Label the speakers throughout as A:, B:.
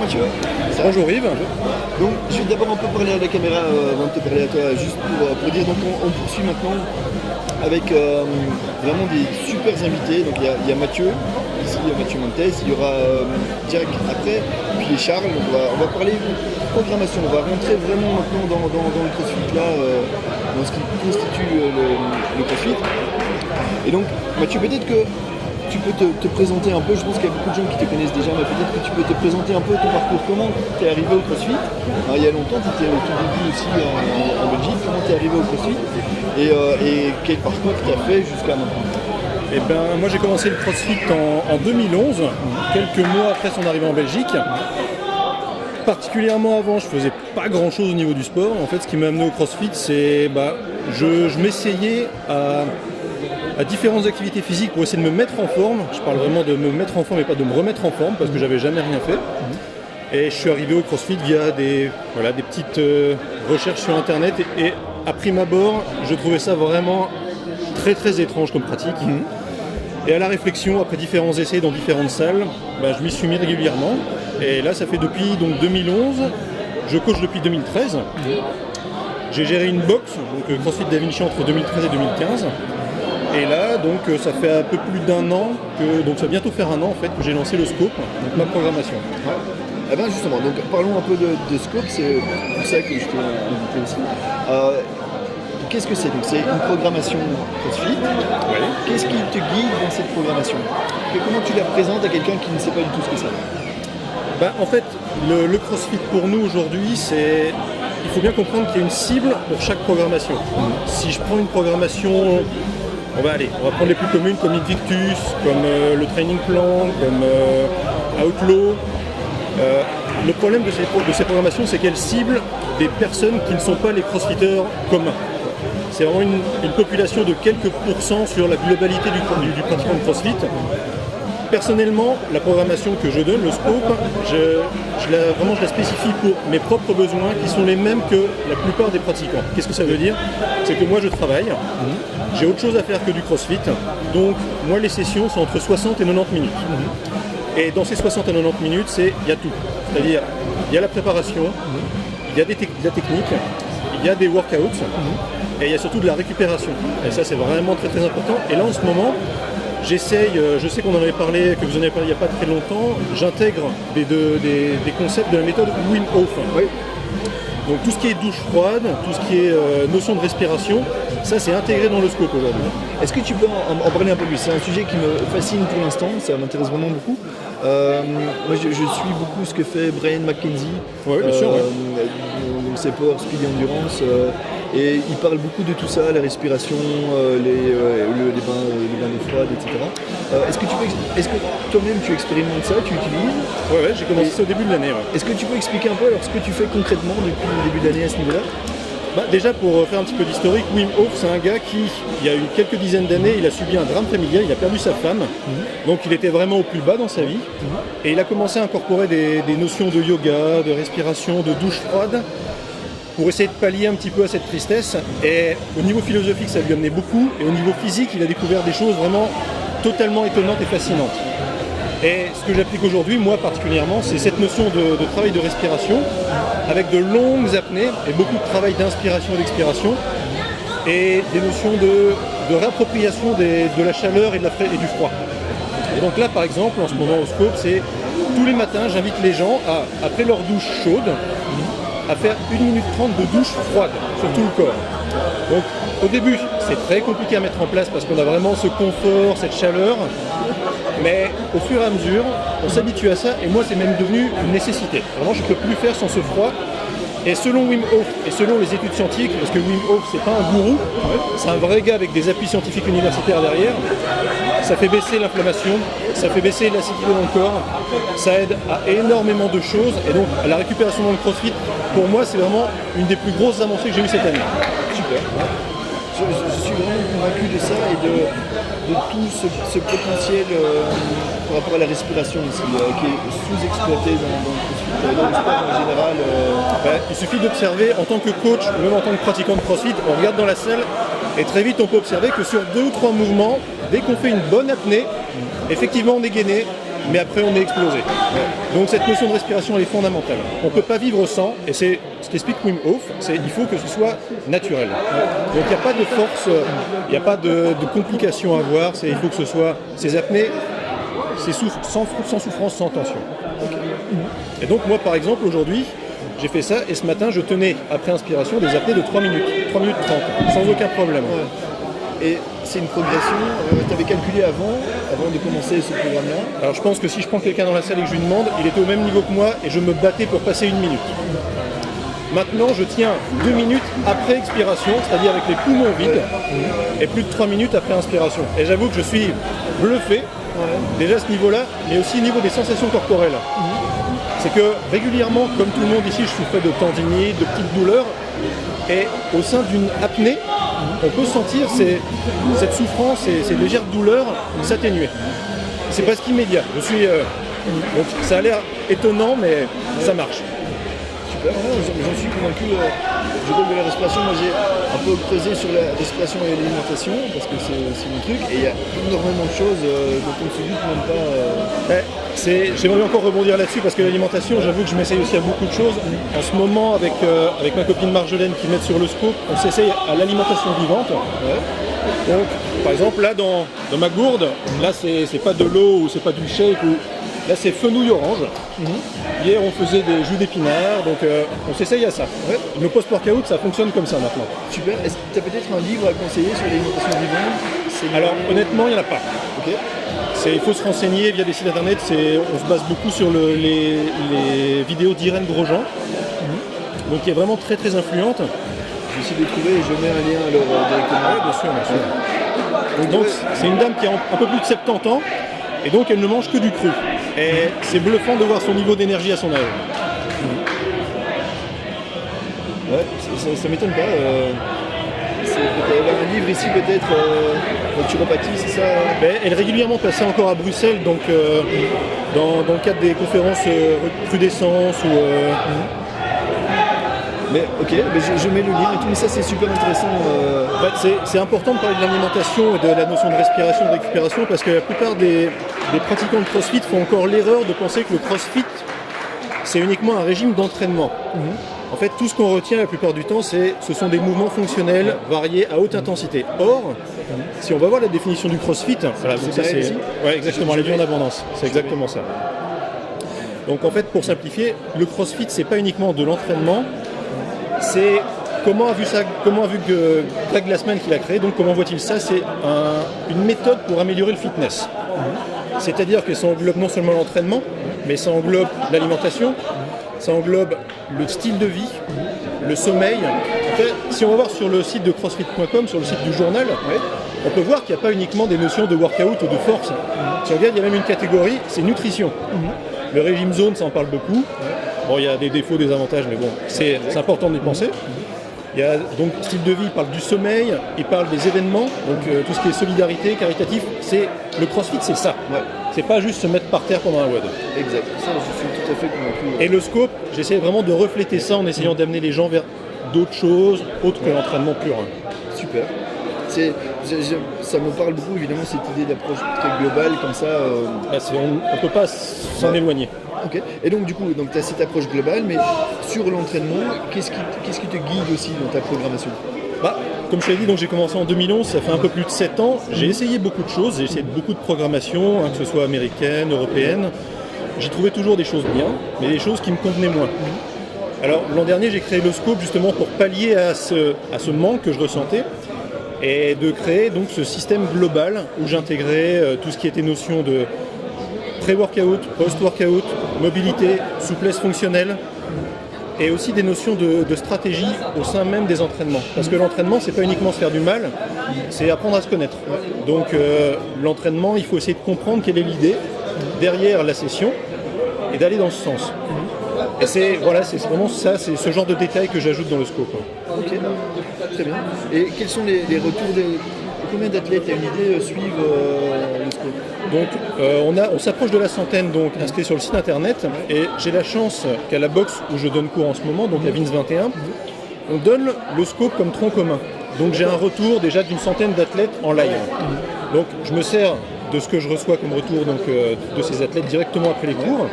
A: Mathieu.
B: Bonjour Yves.
A: Donc je vais d'abord un peu parler à la caméra avant de te parler à toi, juste pour dire, donc on poursuit maintenant avec vraiment des super invités. Donc il y a Mathieu, ici il y a Mathieu Montes, il y aura Jack après, puis les Charles. Donc on va parler programmation, on va rentrer vraiment maintenant dans le CrossFit là, dans ce qui constitue le CrossFit. Et donc Mathieu, peut-être que tu peux te présenter un peu, je pense qu'il y a beaucoup de gens qui te connaissent déjà, mais peut-être que tu peux te présenter un peu ton parcours, comment tu es arrivé au CrossFit. Alors, il y a longtemps, tu étais au tout début aussi en Belgique, comment tu es arrivé au CrossFit et quel parcours tu as fait jusqu'à maintenant.
B: Eh ben, moi j'ai commencé le CrossFit en 2011, quelques mois après son arrivée en Belgique. Particulièrement avant, je faisais pas grand chose au niveau du sport. En fait, ce qui m'a amené au CrossFit, c'est je m'essayais à différentes activités physiques pour essayer de me mettre en forme. Je parle vraiment de me mettre en forme et pas de me remettre en forme parce que j'avais jamais rien fait. Et je suis arrivé au CrossFit via des petites recherches sur internet et à prime abord, je trouvais ça vraiment très très étrange comme pratique. Et à la réflexion, après différents essais dans différentes salles, je m'y suis mis régulièrement. Et là, ça fait depuis donc, 2011, je coach depuis 2013. J'ai géré une box, donc CrossFit Da Vinci entre 2013 et 2015. Et là, donc, ça fait un peu plus d'un an, donc ça va bientôt faire un an en fait, que j'ai lancé le Scope, donc ma programmation.
A: Ouais. Eh bien justement, donc parlons un peu de Scope, c'est pour ça que je t'ai invité aussi. Qu'est-ce que c'est? Donc c'est une programmation CrossFit.
B: Ouais.
A: Qu'est-ce qui te guide dans cette programmation? Comment tu la présentes à quelqu'un qui ne sait pas du tout ce que c'est?
B: En fait, le CrossFit pour nous aujourd'hui, il faut bien comprendre qu'il y a une cible pour chaque programmation. Si je prends une programmation, on va prendre les plus communes comme Invictus, comme le Training Plan, comme Outlaw. Le problème de ces programmations, c'est qu'elles ciblent des personnes qui ne sont pas les crossfitters communs. C'est vraiment une population de quelques pourcents sur la globalité du pratiquant de CrossFit. Personnellement, la programmation que je donne, le Scope, je la spécifie pour mes propres besoins qui sont les mêmes que la plupart des pratiquants. Qu'est-ce que ça veut dire? C'est que moi je travaille, j'ai autre chose à faire que du CrossFit, donc moi les sessions sont entre 60 et 90 minutes. Et dans ces 60 à 90 minutes, il y a tout. C'est-à-dire, il y a la préparation, il y a de la technique, il y a des workouts, et il y a surtout de la récupération. Et ça c'est vraiment très très important. Et là en ce moment, j'essaye, je sais qu'on en avait parlé, que vous en avez parlé il n'y a pas très longtemps, j'intègre des concepts de la méthode Wim Hof.
A: Oui.
B: Donc tout ce qui est douche froide, tout ce qui est notion de respiration, ça c'est intégré dans le Scope aujourd'hui.
A: Est-ce que tu peux en parler un peu plus? C'est un sujet qui me fascine pour l'instant, ça m'intéresse vraiment beaucoup. Moi je suis beaucoup ce que fait Brian McKenzie.
B: Oui, bien sûr.
A: Donc c'est Power Speed et Endurance. Et il parle beaucoup de tout ça, la respiration, les bains d'eau froide, etc. Est-ce que toi-même tu expérimentes ça, tu utilises?
B: Ouais, j'ai commencé ça au début de l'année. Ouais.
A: Est-ce que tu peux expliquer un peu alors, ce que tu fais concrètement depuis le début de l'année à ce niveau-là?
B: Déjà pour faire un petit peu d'historique, Wim Hof c'est un gars qui, il y a quelques dizaines d'années, il a subi un drame familial, il a perdu sa femme, donc il était vraiment au plus bas dans sa vie, et il a commencé à incorporer des notions de yoga, de respiration, de douche froide, pour essayer de pallier un petit peu à cette tristesse. Et au niveau philosophique ça lui amenait beaucoup, et au niveau physique il a découvert des choses vraiment totalement étonnantes et fascinantes. Et ce que j'applique aujourd'hui, moi particulièrement, c'est cette notion de travail de respiration, avec de longues apnées et beaucoup de travail d'inspiration et d'expiration, et des notions de réappropriation de la chaleur et du froid. Et donc là par exemple, en ce moment au Scope, c'est tous les matins j'invite les gens après leur douche chaude, à faire 1 minute 30 de douche froide sur tout le corps. Donc au début c'est très compliqué à mettre en place parce qu'on a vraiment ce confort, cette chaleur, mais au fur et à mesure on s'habitue à ça et moi c'est même devenu une nécessité. Vraiment je ne peux plus faire sans ce froid. Et selon Wim Hof et selon les études scientifiques, parce que Wim Hof c'est pas un gourou, c'est un vrai gars avec des appuis scientifiques universitaires derrière, ça fait baisser l'inflammation, ça fait baisser l'acidité dans le corps, ça aide à énormément de choses et donc à la récupération dans le CrossFit, pour moi c'est vraiment une des plus grosses avancées que j'ai eues cette année.
A: Super. Je suis vraiment convaincu de ça et de tout ce potentiel par rapport à la respiration aussi, qui est sous-exploité dans le sport en général.
B: Il suffit d'observer en tant que coach, même en tant que pratiquant de CrossFit, on regarde dans la salle et très vite on peut observer que sur 2 ou 3 mouvements, dès qu'on fait une bonne apnée, effectivement on est gainé mais après on est explosé. Donc cette notion de respiration elle est fondamentale. On ne peut pas vivre sans, et c'est ce qu'explique Wim Hof, c'est il faut que ce soit naturel. Donc il n'y a pas de force, il n'y a pas de complications à avoir, il faut que ce soit ces apnées, c'est sans souffrance, sans tension. Et donc moi par exemple aujourd'hui, j'ai fait ça et ce matin je tenais après inspiration des apnées de 3 minutes 30, sans aucun problème.
A: Et c'est une progression, tu avais calculé avant de commencer ce programme-là?
B: Alors je pense que si je prends quelqu'un dans la salle et que je lui demande, il était au même niveau que moi et je me battais pour passer 1 minute. Maintenant je tiens 2 minutes après expiration, c'est-à-dire avec les poumons vides, et plus de 3 minutes après inspiration. Et j'avoue que je suis bluffé, déjà à ce niveau-là, mais aussi au niveau des sensations corporelles. C'est que régulièrement, comme tout le monde ici, je souffrais de tendinite, de petites douleurs, et au sein d'une apnée, on peut sentir cette souffrance et ces légères douleurs s'atténuer. C'est presque immédiat. Donc ça a l'air étonnant, mais ça marche.
A: Super, j'en suis convaincu du rôle de la respiration. Moi j'ai un peu creusé sur la respiration et l'alimentation, parce que c'est mon truc, et il y a énormément de choses dont on ne se doute même pas.
B: J'aimerais encore rebondir là-dessus parce que l'alimentation, j'avoue que je m'essaye aussi à beaucoup de choses. En ce moment, avec ma copine Marjolaine qui m'aide sur le scope, on s'essaye à l'alimentation vivante. Donc, par exemple, là dans ma gourde, là c'est pas de l'eau ou c'est pas du shake, là c'est fenouil orange. Hier on faisait des jus d'épinards, donc on s'essaye à ça. Nos post-workout, ça fonctionne comme ça maintenant.
A: Super, est-ce que tu as peut-être un livre à conseiller sur l'alimentation vivante?
B: Alors honnêtement, il n'y en a pas. Il faut se renseigner via des sites internet, on se base beaucoup sur les vidéos d'Irène Grosjean, donc qui est vraiment très très influente.
A: Je vais essayer de trouver et je mets un lien alors directement.
B: Oui, bien sûr. Donc c'est une dame qui a un peu plus de 70 ans, et donc elle ne mange que du cru. Et c'est bluffant de voir son niveau d'énergie à son âge.
A: Ouais, ça m'étonne pas. Il y avait un livre ici peut-être, naturopathie, c'est ça?
B: Elle est régulièrement passée encore à Bruxelles, donc dans le cadre des conférences recrudescence ou...
A: Mais ok, je mets le lien et tout, mais ça c'est super intéressant.
B: C'est important de parler de l'alimentation et de la notion de respiration, de récupération, parce que la plupart des pratiquants de CrossFit font encore l'erreur de penser que le CrossFit c'est uniquement un régime d'entraînement. En fait, tout ce qu'on retient la plupart du temps, ce sont des mouvements fonctionnels variés à haute intensité. Or, si on va voir la définition du CrossFit, voilà, donc ça, ouais, exactement, la vie en abondance, c'est exactement ça. Donc en fait, pour simplifier, le CrossFit, c'est pas uniquement de l'entraînement, c'est comment a vu Greg Glassman qui l'a créé, donc comment voit-il ça? C'est une méthode pour améliorer le fitness. C'est-à-dire que ça englobe non seulement l'entraînement, mais ça englobe l'alimentation, ça englobe le style de vie, le sommeil. En fait, si on va voir sur le site de crossfit.com, sur le site du journal, on peut voir qu'il n'y a pas uniquement des notions de workout ou de force. Si on regarde, il y a même une catégorie, c'est nutrition. Le régime zone, ça en parle beaucoup. Bon, il y a des défauts, des avantages, mais bon, c'est important d'y penser. Il y a donc style de vie, il parle du sommeil, il parle des événements, donc tout ce qui est solidarité, caritatif, le CrossFit c'est ça. C'est pas juste se mettre par terre pendant un WOD.
A: Exact, ça je suis tout à fait convaincu.
B: Et le scope, j'essaie vraiment de refléter ça en essayant d'amener les gens vers d'autres choses, autres que l'entraînement pur.
A: Super. Ça me parle beaucoup évidemment cette idée d'approche très globale comme ça.
B: On peut pas s'en éloigner.
A: Ok. Et donc du coup, tu as cette approche globale, mais sur l'entraînement, qu'est-ce qui te guide aussi dans ta programmation?
B: Comme je t'ai dit, donc j'ai commencé en 2011, ça fait un peu plus de 7 ans. J'ai essayé beaucoup de choses, j'ai essayé beaucoup de programmations, que ce soit américaine, européenne. J'y trouvais toujours des choses bien, mais des choses qui me convenaient moins. Alors l'an dernier, j'ai créé le scope justement pour pallier à ce manque que je ressentais et de créer donc ce système global où j'intégrais tout ce qui était notion de pré-workout, post-workout, mobilité, souplesse fonctionnelle et aussi des notions de stratégie au sein même des entraînements. Parce que l'entraînement, c'est pas uniquement se faire du mal, c'est apprendre à se connaître. Donc l'entraînement, il faut essayer de comprendre quelle est l'idée derrière la session et d'aller dans ce sens. Et c'est vraiment ça, c'est ce genre de détails que j'ajoute dans le scope.
A: Ok, très bien. Et quels sont les retours combien d'athlètes à une idée suivent le scope?
B: Donc on s'approche de la centaine donc inscrits sur le site internet et j'ai la chance qu'à la boxe où je donne cours en ce moment, donc à Vince 21, on donne le scope comme tronc commun. Donc j'ai un retour déjà d'une centaine d'athlètes en live. Donc je me sers de ce que je reçois comme retour donc, de ces athlètes directement après les cours,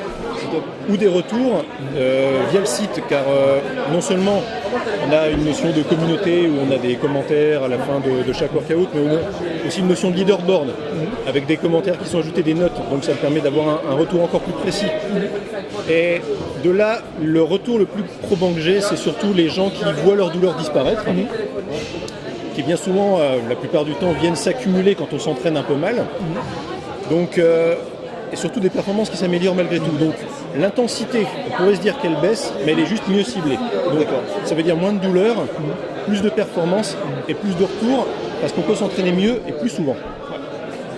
B: ou des retours via le site, car non seulement on a une notion de communauté où on a des commentaires à la fin de chaque workout, mais on a aussi une notion de leaderboard avec des commentaires qui sont ajoutés, des notes, donc ça me permet d'avoir un retour encore plus précis. Et de là, le retour le plus probant que j'ai, c'est surtout les gens qui voient leur douleur disparaître, qui bien souvent, la plupart du temps, viennent s'accumuler quand on s'entraîne un peu mal. Donc, et surtout des performances qui s'améliorent malgré tout. Donc l'intensité, on pourrait se dire qu'elle baisse, mais elle est juste mieux ciblée. Donc ça veut dire moins de douleur, plus de performance et plus de retour, parce qu'on peut s'entraîner mieux et plus souvent.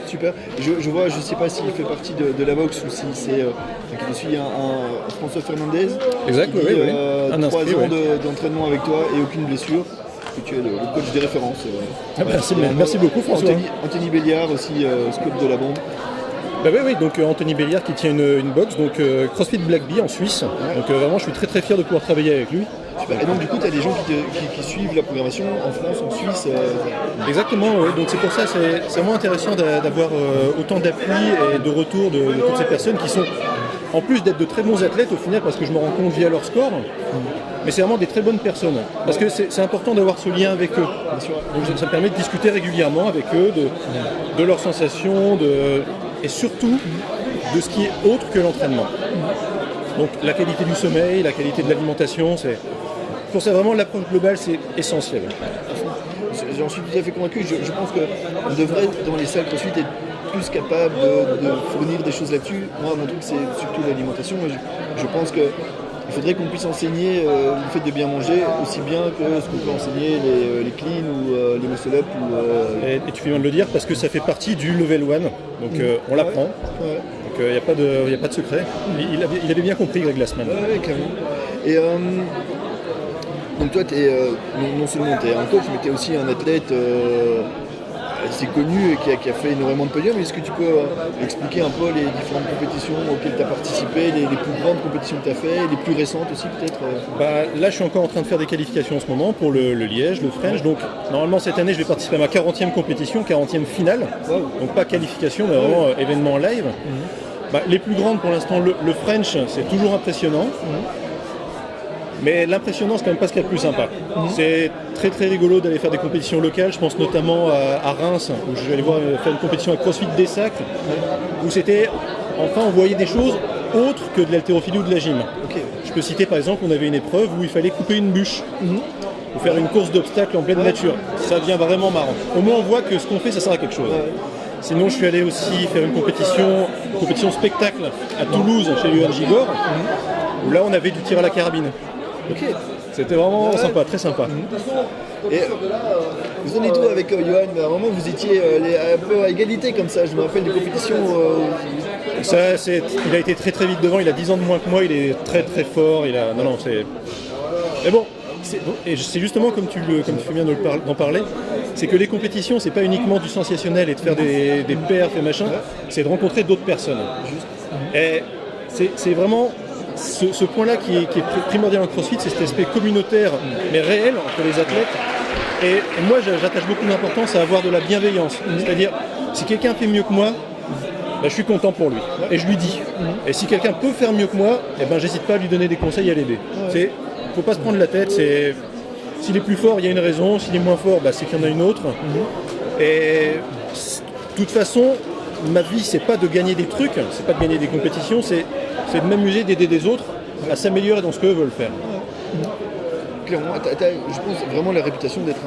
A: Super. Je vois, je ne sais pas s'il fait partie de la boxe ou si c'est je suis un François Fernandez.
B: Exact,
A: qui dit,
B: oui.
A: 3 ans d'entraînement avec toi et aucune blessure. Et tu es le coach des références.
B: Merci beaucoup François.
A: Anthony Béliard aussi, scope de la bombe.
B: Bah oui, donc Anthony Béliard qui tient une box, donc CrossFit Black Bee en Suisse. Donc vraiment je suis très très fier de pouvoir travailler avec lui.
A: Super. Et donc du coup tu as des gens qui suivent la programmation en France, en Suisse.
B: Exactement, oui. Donc c'est pour ça c'est vraiment intéressant d'avoir autant d'appui et de retour de toutes ces personnes qui sont, en plus d'être de très bons athlètes au final, parce que je me rends compte via leur score, mais c'est vraiment des très bonnes personnes. Parce que c'est important d'avoir ce lien avec eux. Donc ça me permet de discuter régulièrement avec eux, de leurs sensations, et surtout de ce qui est autre que l'entraînement. Donc la qualité du sommeil, la qualité de l'alimentation, pour ça vraiment l'approche globale c'est essentiel.
A: J'en suis tout à fait convaincu, je pense qu'on devrait dans les salles CrossFit être plus capable de fournir des choses là-dessus. Moi mon truc c'est surtout l'alimentation, je pense que il faudrait qu'on puisse enseigner le fait de bien manger aussi bien que ce qu'on peut enseigner les clean ou les muscle-up.
B: Et tu fais bien de le dire parce que ça fait partie du level 1, donc on l'apprend.
A: Ouais.
B: Donc il n'y a pas de secret. Il avait bien compris Greg Glassman.
A: Ouais, clairement. Et donc toi, non seulement tu es un coach, mais tu es aussi un athlète assez connu et qui a fait énormément de podiums. Est-ce que tu peux expliquer un peu les différentes compétitions auxquelles tu as participé, les plus grandes compétitions que tu as fait, les plus récentes aussi peut-être
B: Là, je suis encore en train de faire des qualifications en ce moment pour le Liège, le French. Donc normalement cette année, je vais participer à ma 40e compétition, 40e finale. Wow. Donc pas qualification, mais vraiment événement live. Les plus grandes pour l'instant, le French, c'est toujours impressionnant. Mais l'impressionnant, c'est quand même pas ce qu'il y a de plus sympa. C'est très très rigolo d'aller faire des compétitions locales. Je pense notamment à Reims, où je vais aller faire une compétition avec CrossFit des Sacres, où c'était, enfin, on voyait des choses autres que de l'haltérophilie ou de la gym.
A: Okay.
B: Je peux citer par exemple, on avait une épreuve où il fallait couper une bûche, ou faire une course d'obstacles en pleine nature. Ça devient vraiment marrant. Au moins on voit que ce qu'on fait, ça sert à quelque chose. Sinon, je suis allé aussi faire une compétition spectacle à Toulouse, chez Johan Gigor, où là on avait du tir à la carabine.
A: Okay.
B: C'était vraiment sympa, très sympa.
A: Et vous en êtes où avec Johan? À un moment vous étiez un peu à égalité comme ça, je me rappelle des compétitions.
B: Il a été très très vite devant, il a 10 ans de moins que moi, il est très très fort. Mais bon, c'est justement comme tu fais bien d'en parler, c'est que les compétitions c'est pas uniquement du sensationnel et de faire des perfs et machin, c'est de rencontrer d'autres personnes. Et c'est vraiment ce point-là qui est primordial en CrossFit, c'est cet aspect communautaire, mais réel entre les athlètes. Et moi, j'attache beaucoup d'importance à avoir de la bienveillance. C'est-à-dire, si quelqu'un fait mieux que moi, je suis content pour lui. Et je lui dis. Et si quelqu'un peut faire mieux que moi, j'hésite pas à lui donner des conseils et à l'aider. Faut pas se prendre la tête. S'il est plus fort, il y a une raison. S'il est moins fort, c'est qu'il y en a une autre. Et de toute façon, ma vie, c'est pas de gagner des trucs, c'est pas de gagner des compétitions, c'est de m'amuser, d'aider des autres à s'améliorer dans ce qu'eux veulent faire.
A: Clairement, je pense vraiment la réputation d'être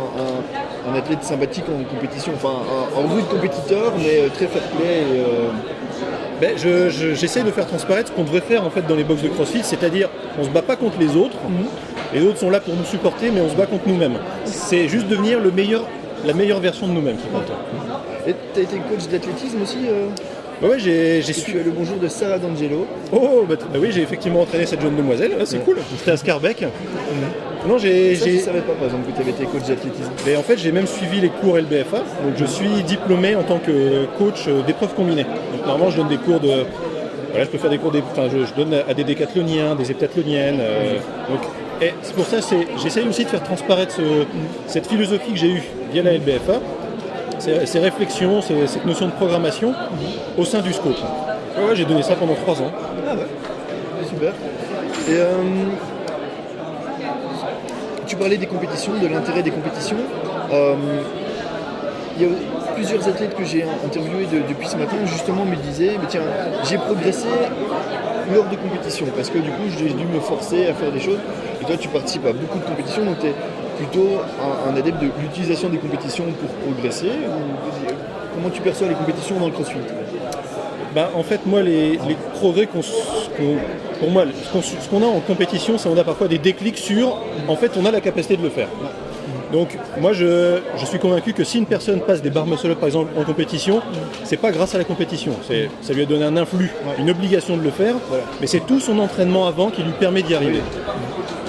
A: un athlète sympathique en compétition, enfin un rude compétiteur, mais très fair-play.
B: J'essaie de faire transparaître ce qu'on devrait faire en fait dans les box de CrossFit, c'est-à-dire on se bat pas contre les autres, les autres sont là pour nous supporter, mais on se bat contre nous-mêmes. C'est juste devenir la meilleure version de nous-mêmes qui compte.
A: Et tu as été coach d'athlétisme aussi
B: Ouais, j'ai
A: su le bonjour de Sarah D'Angelo.
B: Oui, j'ai effectivement entraîné cette jeune demoiselle, c'est cool. J'étais à Scarbeck. Non,
A: Je ne savais pas par exemple que tu avais été coach d'athlétisme.
B: Et en fait, j'ai même suivi les cours LBFA. Donc je suis diplômé en tant que coach d'épreuves combinées. Donc normalement, je donne des cours je peux faire des cours je donne à des décathloniens, des heptathloniennes. Et c'est pour ça j'essaye aussi de faire transparaître cette philosophie que j'ai eue via la LBFA. ces réflexions, cette notion de programmation au sein du scope. Ouais, j'ai donné ça pendant 3 ans.
A: Ah ouais, super. Et tu parlais des compétitions, de l'intérêt des compétitions. Il y a plusieurs athlètes que j'ai interviewés depuis ce matin, justement, me disaient, mais tiens, j'ai progressé lors de compétitions, parce que du coup, j'ai dû me forcer à faire des choses. Et toi, tu participes à beaucoup de compétitions, donc tu es plutôt un adepte de l'utilisation des compétitions pour progresser, ou comment tu perçois les compétitions dans le CrossFit?
B: En fait, moi, les progrès pour moi, ce qu'on a en compétition, c'est qu'on a parfois des déclics sur, en fait, on a la capacité de le faire. Donc, moi, je suis convaincu que si une personne passe des barres muscle-up, par exemple, en compétition, c'est pas grâce à la compétition. Ça lui a donné un influx, une obligation de le faire, mais c'est tout son entraînement avant qui lui permet d'y arriver.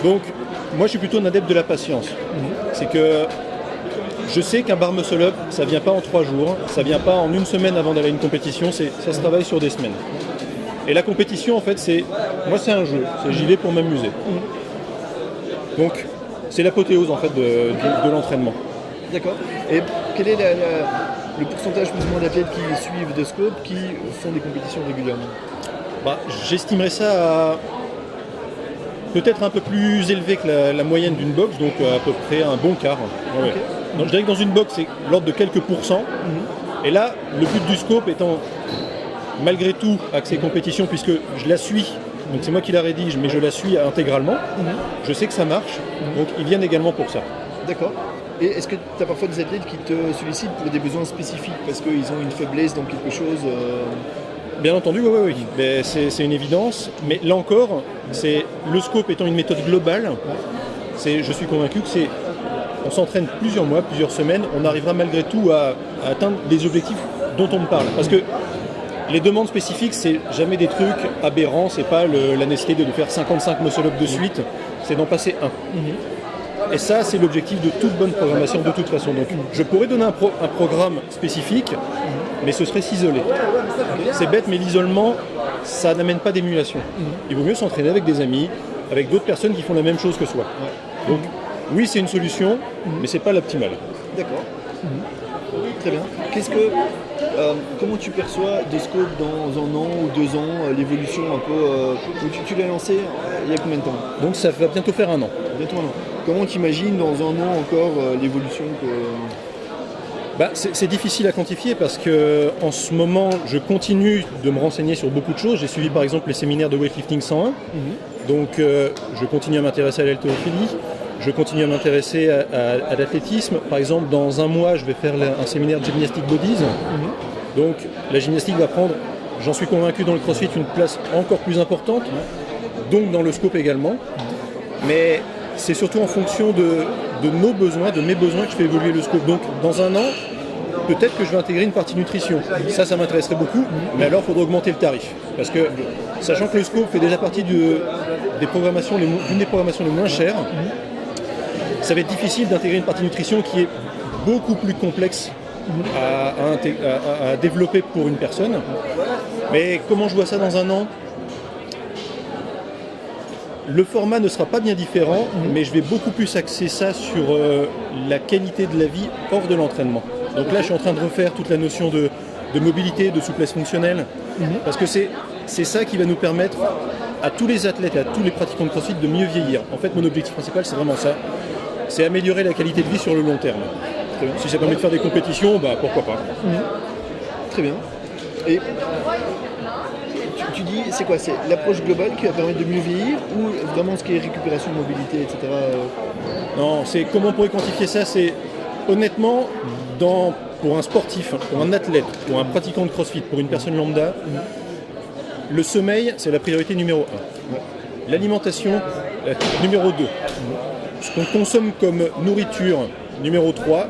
B: Donc, moi, je suis plutôt un adepte de la patience. C'est que je sais qu'un bar muscle-up, ça vient pas en 3 jours, ça vient pas en 1 semaine avant d'aller à une compétition, ça se travaille sur des semaines. Et la compétition, en fait, moi, c'est un jeu, j'y vais pour m'amuser. Donc, c'est l'apothéose, en fait, de l'entraînement.
A: D'accord. Et quel est le pourcentage plus ou moins d'athlètes qui suivent de scope, qui font des compétitions régulièrement?
B: J'estimerais ça à peut-être un peu plus élevé que la moyenne d'une boxe, donc à peu près un bon quart. Ouais. Okay. Donc, je dirais que dans une boxe, c'est l'ordre de quelques pourcents. Et là, le but du scope étant, malgré tout, avec ces compétitions, puisque je la suis, donc c'est moi qui la rédige, mais je la suis intégralement, je sais que ça marche, donc ils viennent également pour ça.
A: D'accord. Et est-ce que tu as parfois des athlètes qui te sollicitent pour des besoins spécifiques, parce qu'ils ont une faiblesse dans quelque chose
B: Bien entendu, oui. Mais c'est une évidence. Mais là encore, le scope étant une méthode globale, je suis convaincu que on s'entraîne plusieurs mois, plusieurs semaines, on arrivera malgré tout à atteindre des objectifs dont on me parle. Parce que les demandes spécifiques, c'est jamais des trucs aberrants, c'est pas la nécessité de faire 55 muscle-up de suite, c'est d'en passer un. Et ça, c'est l'objectif de toute bonne programmation de toute façon. Donc je pourrais donner un programme spécifique, mais ce serait s'isoler. C'est bête, mais l'isolement, ça n'amène pas d'émulation. Il vaut mieux s'entraîner avec des amis, avec d'autres personnes qui font la même chose que soi. Donc oui, c'est une solution, mais c'est pas l'optimal.
A: D'accord. Très bien. Comment tu perçois de scope dans 1 an ou 2 ans, l'évolution un peu tu l'as lancé il y a combien de temps?
B: Donc ça va bientôt faire 1 an.
A: Bientôt 1 an. Comment tu imagines dans 1 an encore l'évolution
B: c'est difficile à quantifier parce que en ce moment, je continue de me renseigner sur beaucoup de choses. J'ai suivi par exemple les séminaires de Weightlifting 101. Donc je continue à m'intéresser à l'haltérophilie. Je continue à m'intéresser à l'athlétisme. Par exemple, dans 1 mois, je vais faire un séminaire de Gymnastic Bodies. Donc la gymnastique va prendre, j'en suis convaincu, dans le CrossFit une place encore plus importante, donc dans le scope également. Mais c'est surtout en fonction de nos besoins, de mes besoins, que je fais évoluer le scope. Donc dans 1 an, peut-être que je vais intégrer une partie nutrition. Ça m'intéresserait beaucoup, mais alors il faudra augmenter le tarif. Parce que, sachant que le scope fait déjà partie d'une des programmations les moins chères, ça va être difficile d'intégrer une partie nutrition qui est beaucoup plus complexe à développer pour une personne. Mais comment je vois ça dans 1 an ? Le format ne sera pas bien différent, mais je vais beaucoup plus axer ça sur la qualité de la vie hors de l'entraînement. Donc là, je suis en train de refaire toute la notion de mobilité, de souplesse fonctionnelle, parce que c'est ça qui va nous permettre à tous les athlètes et à tous les pratiquants de CrossFit de mieux vieillir. En fait, mon objectif principal, c'est vraiment ça. C'est améliorer la qualité de vie sur le long terme. Si ça permet de faire des compétitions, pourquoi pas.
A: Très bien. Et tu dis, c'est quoi? C'est l'approche globale qui va permettre de mieux vieillir ou vraiment ce qui est récupération, mobilité, etc.
B: Non, c'est comment on pourrait quantifier ça? C'est honnêtement, pour un sportif, pour un athlète, pour un pratiquant de CrossFit, pour une personne lambda, le sommeil, c'est la priorité numéro 1. L'alimentation, numéro 2. Ce qu'on consomme comme nourriture, numéro 3.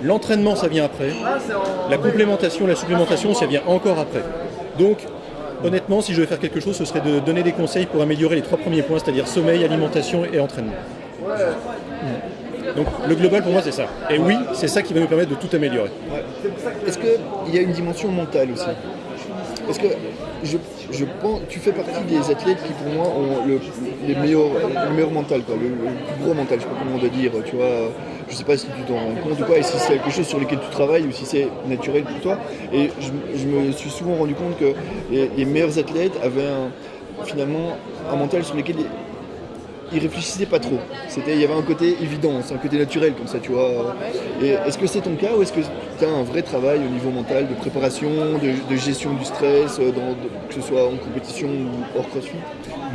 B: L'entraînement, ça vient après. La complémentation, la supplémentation, ça vient encore après. Donc, honnêtement, si je devais faire quelque chose, ce serait de donner des conseils pour améliorer les 3 premiers points, c'est-à-dire sommeil, alimentation et entraînement. Donc, le global, pour moi, c'est ça. Et oui, c'est ça qui va nous permettre de tout améliorer.
A: Est-ce qu'il y a une dimension mentale aussi? Est-ce que je pense, tu fais partie des athlètes qui pour moi ont le meilleur mental, quoi, le plus gros mental, je sais pas comment on doit dire, tu vois. Je sais pas si tu t'en rends compte ou pas, et si c'est quelque chose sur lequel tu travailles ou si c'est naturel pour toi. Et je me suis souvent rendu compte que les meilleurs athlètes avaient finalement un mental sur lequel ils réfléchissaient pas trop. Il y avait un côté évident, c'est un côté naturel comme ça, tu vois. Et est-ce que c'est ton cas ou est-ce que tu as un vrai travail au niveau mental, de préparation, de gestion du stress, que ce soit en compétition ou hors CrossFit?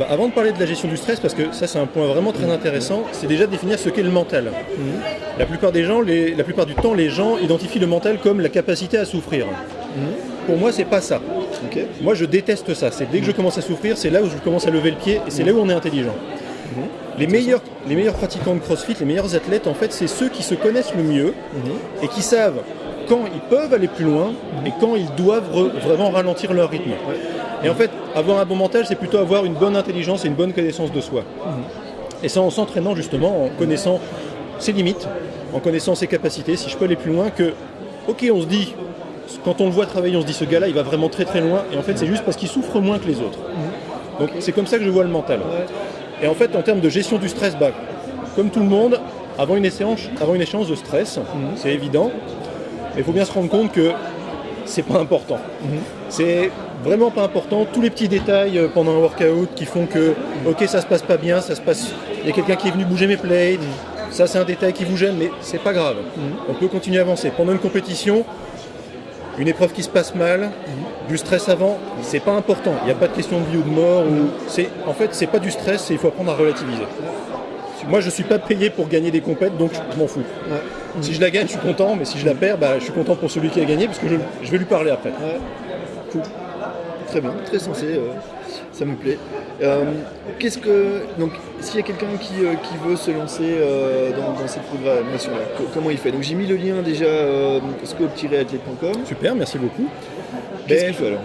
B: Avant de parler de la gestion du stress, parce que ça c'est un point vraiment très intéressant, c'est déjà de définir ce qu'est le mental. La plupart du temps, les gens identifient le mental comme la capacité à souffrir. Pour moi, c'est pas ça.
A: Okay.
B: Moi, je déteste ça. C'est dès que je commence à souffrir, c'est là où je commence à lever le pied et c'est là où on est intelligent. Les meilleurs pratiquants de CrossFit, les meilleurs athlètes, en fait, c'est ceux qui se connaissent le mieux et qui savent quand ils peuvent aller plus loin et quand ils doivent vraiment ralentir leur rythme. Et en fait, avoir un bon mental, c'est plutôt avoir une bonne intelligence et une bonne connaissance de soi. Et c'est en s'entraînant justement, en connaissant ses limites, en connaissant ses capacités, si je peux aller plus loin, que, ok, on se dit, quand on le voit travailler, on se dit ce gars-là, il va vraiment très très loin, et en fait, c'est juste parce qu'il souffre moins que les autres. Donc c'est comme ça que je vois le mental. Et en fait, en termes de gestion du stress, comme tout le monde, avant une échéance de stress, c'est évident, mais il faut bien se rendre compte que c'est pas important. C'est vraiment pas important. Tous les petits détails pendant un workout qui font que, ok, ça se passe pas bien, il y a quelqu'un qui est venu bouger mes plates, ça c'est un détail qui vous gêne, mais c'est pas grave. On peut continuer à avancer. Pendant une compétition, une épreuve qui se passe mal, du stress avant, c'est pas important. Il n'y a pas de question de vie ou de mort. En fait, c'est pas du stress, il faut apprendre à relativiser. Moi, je suis pas payé pour gagner des compètes, donc je m'en fous. Si je la gagne, je suis content, mais si je la perds, je suis content pour celui qui a gagné, parce que je vais lui parler après.
A: Cool. Très bien, très sensé, ça me plaît. Donc, s'il y a quelqu'un qui veut se lancer dans cette programmation-là, comment il fait? Donc j'ai mis le lien déjà scope-athlete.com.
B: Super, merci beaucoup.
A: Qu'est-ce qu'il fait alors?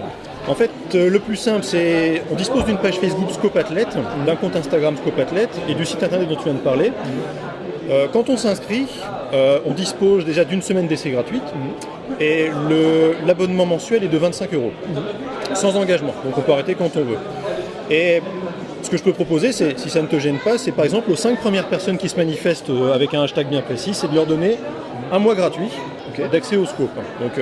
B: En fait, le plus simple, c'est on dispose d'une page Facebook Scope Athlète, d'un compte Instagram Scope Athlète et du site internet dont tu viens de parler. Quand on s'inscrit, on dispose déjà d'une semaine d'essai gratuite et l'abonnement mensuel est de 25 €, sans engagement. Donc on peut arrêter quand on veut. Et ce que je peux proposer, c'est, si ça ne te gêne pas, c'est par exemple aux 5 premières personnes qui se manifestent avec un hashtag bien précis, c'est de leur donner un mois gratuit d'accès au scope. Donc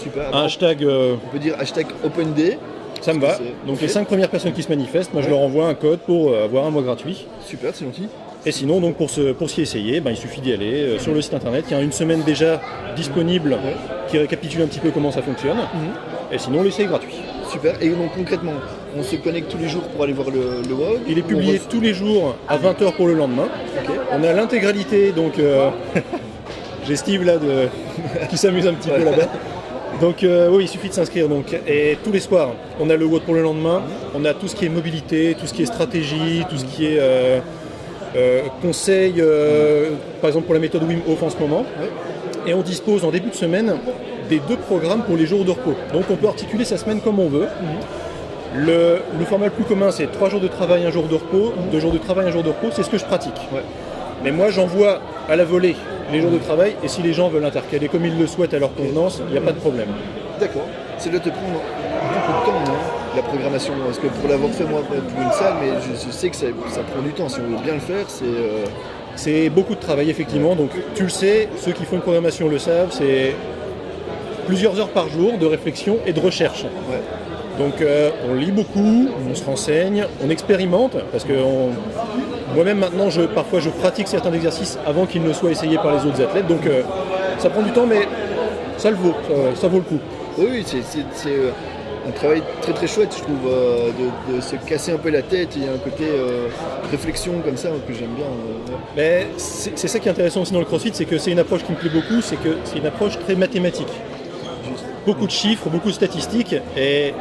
A: super,
B: un hashtag...
A: on peut dire hashtag OpenD.
B: Ça me va. Donc les 5 premières personnes qui se manifestent, moi je leur envoie un code pour avoir un mois gratuit.
A: Super, c'est gentil.
B: Et sinon, donc pour s'y essayer, il suffit d'y aller sur le site internet. Il y a une semaine déjà disponible qui récapitule un petit peu comment ça fonctionne. Et sinon, l'essai est gratuit.
A: Super. Et donc concrètement, on se connecte tous les jours pour aller voir le WOD.
B: Il est publié tous les jours à 20h pour le lendemain. On a l'intégralité, donc j'ai Steve là qui s'amuse un petit peu là-bas. Donc oui, il suffit de s'inscrire. Et tous les soirs, on a le WOD pour le lendemain. On a tout ce qui est mobilité, tout ce qui est stratégie, tout ce qui est conseil, par exemple pour la méthode Wim Hof en ce moment. Et on dispose en début de semaine des 2 programmes pour les jours de repos. Donc on peut articuler sa semaine comme on veut. Le format le plus commun, c'est 3 jours de travail, 1 jour de repos. 2 jours de travail, 1 jour de repos, c'est ce que je pratique. Mais moi, j'envoie à la volée les jours de travail, et si les gens veulent intercaler comme ils le souhaitent à leur convenance, il n'y a pas de problème.
A: D'accord. Ça doit te prendre beaucoup de temps, non, la programmation? Parce que pour l'avoir fait moi pour une salle, mais je sais que ça prend du temps. Si on veut bien le faire,
B: c'est beaucoup de travail, effectivement. Donc tu le sais, ceux qui font une programmation le savent, c'est plusieurs heures par jour de réflexion et de recherche. Donc on lit beaucoup, on se renseigne, on expérimente, parce que moi-même maintenant, parfois je pratique certains exercices avant qu'ils ne soient essayés par les autres athlètes. Donc ça prend du temps, mais ça le vaut, ça vaut le coup.
A: Oui, c'est un travail très très chouette, je trouve, de se casser un peu la tête. Il y a un côté réflexion comme ça que j'aime bien.
B: Mais c'est ça qui est intéressant aussi dans le CrossFit, c'est que c'est une approche qui me plaît beaucoup, c'est que c'est une approche très mathématique. Beaucoup de chiffres, beaucoup de statistiques, et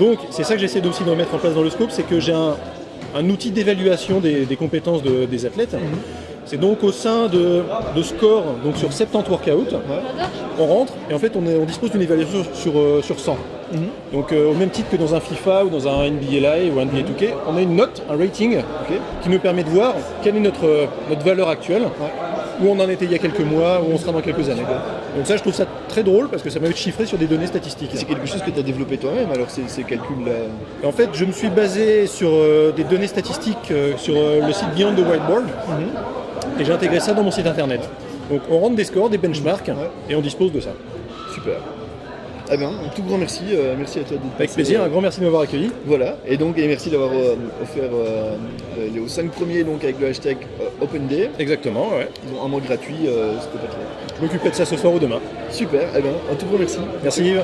B: donc c'est ça que j'essaie aussi de mettre en place dans le scope, c'est que j'ai un outil d'évaluation des compétences des athlètes. C'est donc au sein de scores, donc sur 70 workouts, on rentre et en fait on dispose d'une évaluation sur 100. Donc au même titre que dans un FIFA ou dans un NBA Live ou un NBA 2K, on a une note, un rating qui nous permet de voir quelle est notre valeur actuelle où on en était il y a quelques mois, où on sera dans quelques années. Donc ça, je trouve ça très drôle parce que ça m'a chiffré sur des données statistiques.
A: C'est quelque chose que tu as développé toi-même, alors ces calculs-là.
B: En fait, je me suis basé sur des données statistiques sur le site Beyond the Whiteboard et j'ai intégré ça dans mon site internet. Donc on rentre des scores, des benchmarks et on dispose de ça.
A: Super. Eh bien, un tout grand merci. Merci à toi d'être
B: Avec plaisir, un grand merci de m'avoir accueilli.
A: Voilà, et merci d'avoir offert aux 5 premiers donc, avec le hashtag OpenDay.
B: Exactement, ouais.
A: Ils ont un mois gratuit, c'était pas clair.
B: Je m'occuperai de ça ce soir ou demain.
A: Super, eh bien, un tout grand merci.
B: Merci Yves.